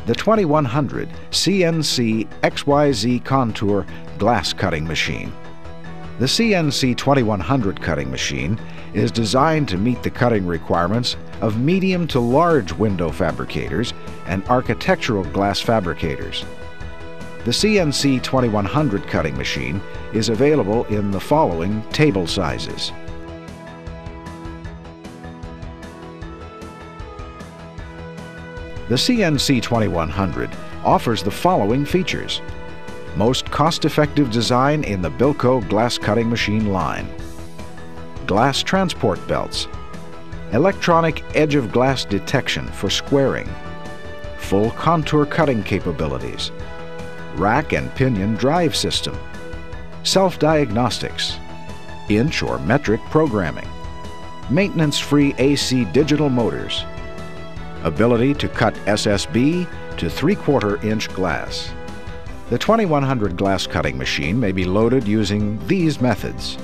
The 2100 CNC XYZ Contour Glass Cutting Machine. The CNC 2100 cutting machine is designed to meet the cutting requirements of medium to large window fabricators and architectural glass fabricators. The CNC 2100 cutting machine is available in the following table sizes. The CNC 2100 offers the following features: most cost-effective design in the Bilco glass cutting machine line, glass transport belts, electronic edge of glass detection for squaring, full contour cutting capabilities, rack and pinion drive system, self-diagnostics, inch or metric programming, maintenance-free AC digital motors, ability to cut SSB to 3/4 inch glass. The 2100 glass cutting machine may be loaded using these methods: